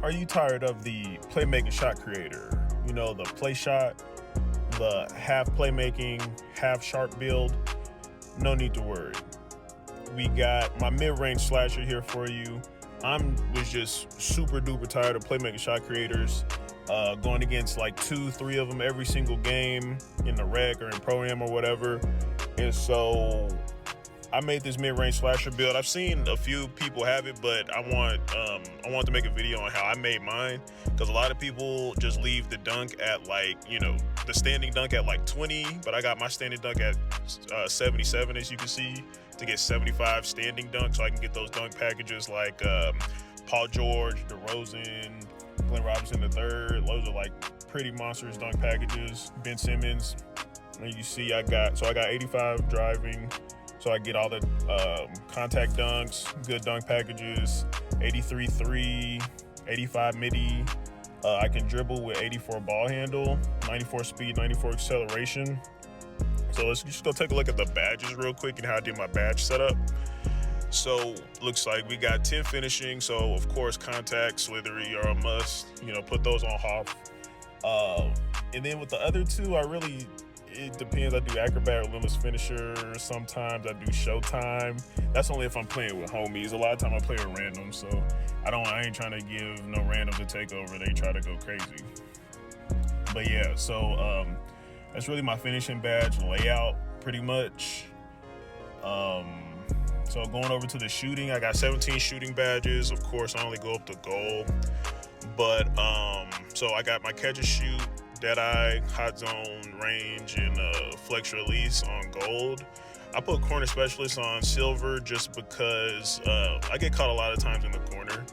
Are you tired of the playmaking shot creator? You know, the play shot, the half playmaking, half sharp build? No need to worry. We got my mid-range slasher here for you. Was just super duper tired of playmaking shot creators, going against like 2-3 of them every single game in the rec or in pro-am or whatever. And so I made this mid-range slasher build. I've seen a few people have it, but I want to make a video on how I made mine, because a lot of people just leave the dunk at the standing dunk at like 20, but I got my standing dunk at 77, as you can see, to get 75 standing dunk, so I can get those dunk packages like Paul George, DeRozan, Glenn Robinson III. Those are like pretty monstrous dunk packages. Ben Simmons, and you see I got 85 driving, so I get all the contact dunks, good dunk packages, 83 3, 85 midi. I can dribble with 84 ball handle, 94 speed, 94 acceleration. So let's just go take a look at the badges real quick and how I did my badge setup. So looks like we got 10 finishing. So of course, contact, slithery are a must. Put those on Hoff. And then with the other two, it depends. I do acrobat or limits finisher. Sometimes I do showtime. That's only if I'm playing with homies. A lot of time I play with random, so I ain't trying to give no randoms a takeover. They try to go crazy. But yeah, so that's really my finishing badge layout, pretty much. So going over to the shooting, I got 17 shooting badges. Of course, I only go up to gold. But so I got my catch and shoot, Deadeye, hot zone, range, and flex release on gold. I put corner specialist on silver just because I get caught a lot of times in the corner.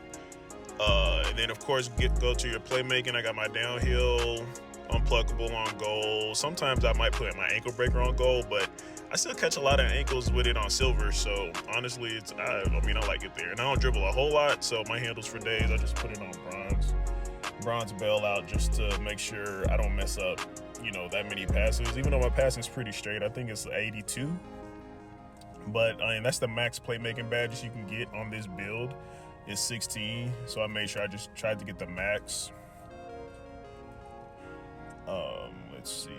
And then of course go to your playmaking. I got my downhill, unpluckable on gold. Sometimes I might put my ankle breaker on gold, but I still catch a lot of ankles with it on silver. So honestly, I like it there. And I don't dribble a whole lot, so my handles for days, I just put it on bronze bailout, just to make sure I don't mess up, that many passes. Even though my passing's pretty straight, I think it's 82. But that's the max playmaking badges you can get on this build is 16. So I made sure I just tried to get the max. Let's see.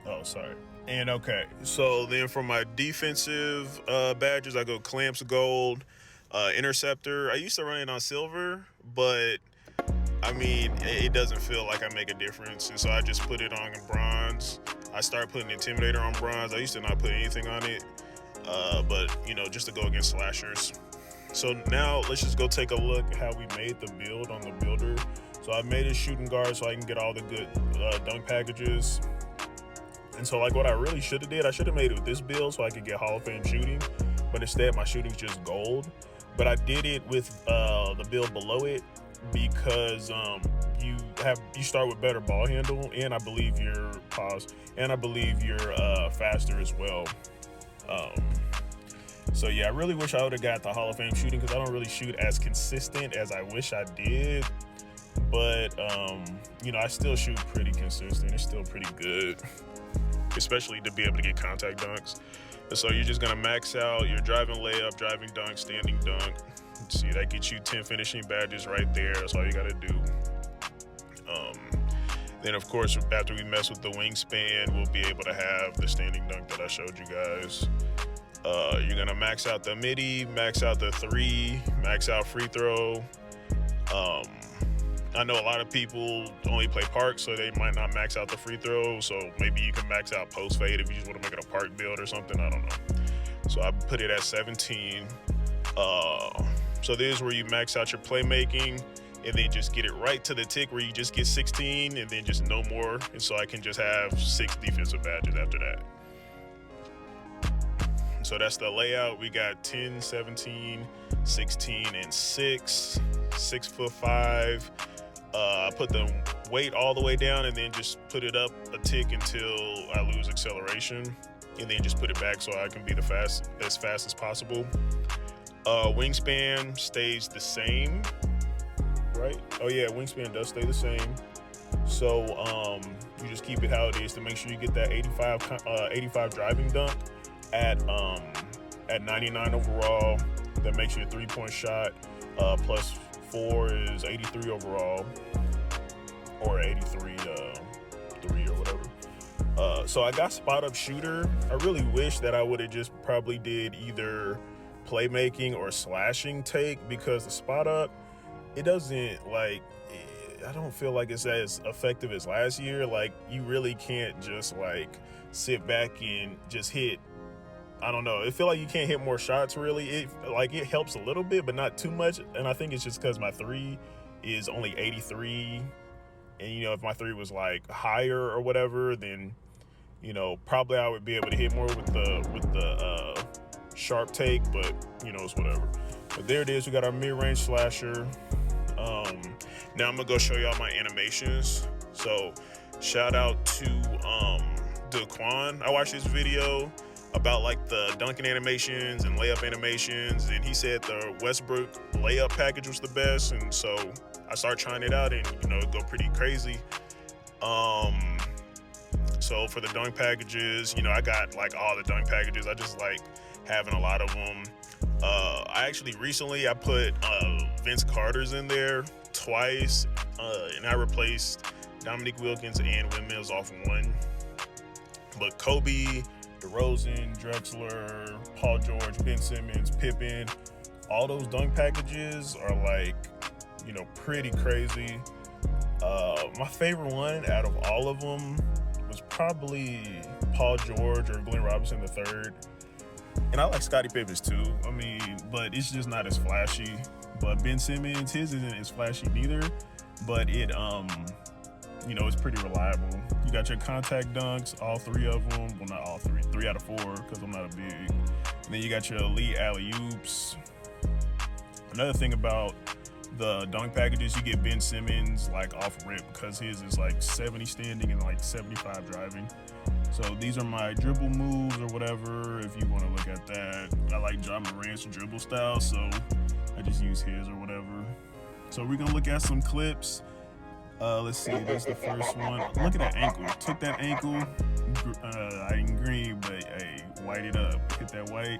Oh, sorry. And okay, so then for my defensive badges, I go clamps gold, interceptor. I used to run it on silver, but it doesn't feel like I make a difference, and so I just put it on bronze. I started putting intimidator on bronze. I used to not put anything on it, but just to go against slashers. So now let's just go take a look at how we made the build on the builder. So I made a shooting guard so I can get all the good dunk packages. And so what I really should have did, I should have made it with this build so I could get Hall of Fame shooting, but instead my shooting's just gold. But I did it with the build below it because you start with better ball handle, and I believe you're faster as well. So yeah, I really wish I would have got the Hall of Fame shooting, because I don't really shoot as consistent as I wish I did. But I still shoot pretty consistent. It's still pretty good, especially to be able to get contact dunks. And so you're just gonna max out your driving layup, driving dunk, standing dunk. See, that gets you 10 finishing badges right there. That's all you gotta do. Then of course, after we mess with the wingspan, we'll be able to have the standing dunk that I showed you guys. You're gonna max out the midi, max out the three, max out free throw. I know a lot of people only play park, so they might not max out the free throw. So maybe you can max out post fade if you just want to make it a park build or something. I don't know. So I put it at 17. So this is where you max out your playmaking, and then just get it right to the tick where you just get 16 and then just no more. And so I can just have 6 defensive badges after that. So that's the layout. We got 10, 17, 16, and 6. 6'5". I put the weight all the way down and then just put it up a tick until I lose acceleration, and then just put it back so I can be as fast as possible. Wingspan stays the same, right? Oh yeah, wingspan does stay the same. So you just keep it how it is to make sure you get that 85 driving dunk at at 99 overall. That makes you a 3-point shot. Plus 4 is 83 overall, or 83 3 or whatever. So I got spot up shooter. I really wish that I would have just probably did either playmaking or slashing take, because the spot up, it doesn't, like, I don't feel like it's as effective as last year. Like, you really can't just like sit back and just hit. I don't know. I feel like you can't hit more shots really. It helps a little bit, but not too much. And I think it's just because my 3 is only 83. And, you know, if my 3 was like higher or whatever, then, you know, probably I would be able to hit more with the sharp take, but, you know, it's whatever. But there it is. We got our mid-range slasher. Now I'm gonna go show y'all my animations. So shout out to Daquan. I watched this video about like the dunking animations and layup animations, and he said the Westbrook layup package was the best, and so I started trying it out, and you know, it go pretty crazy. So for the dunk packages, you know, I got like all the dunk packages. I just like having a lot of them. I actually recently I put Vince Carter's in there twice, and I replaced Dominique Wilkins and Wim Mills off one. But Kobe, DeRozan, Drexler, Paul George, Ben Simmons, Pippen, all those dunk packages are like, you know, pretty crazy. My favorite one out of all of them was probably Paul George or Glenn Robinson III. And I like Scottie Pippen's too. I mean, but it's just not as flashy. But Ben Simmons, his isn't as flashy neither, but it, you know, it's pretty reliable. You got your contact dunks, all 3 of them. Well, not all 3, 3 out of 4, because I'm not a big. And then you got your elite alley-oops. Another thing about the dunk packages, you get Ben Simmons like off rip, because his is like 70 standing and like 75 driving. So these are my dribble moves or whatever, if you want to look at that. I like Ja Morant's dribble style, so I just use his or whatever. So we're gonna look at some clips. Let's see, that's the first one. Look at that ankle. Took that ankle, I didn't green, but hey, white it up. Hit that white,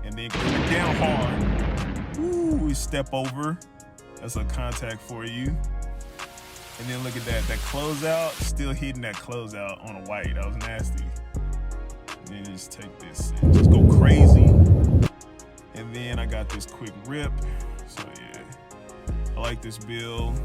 and then put it down hard. Ooh, step over. That's a contact for you. And then look at that closeout, still hitting that closeout on a white. That was nasty. And then just take this and just go crazy. And then I got this quick rip. So yeah, I like this build.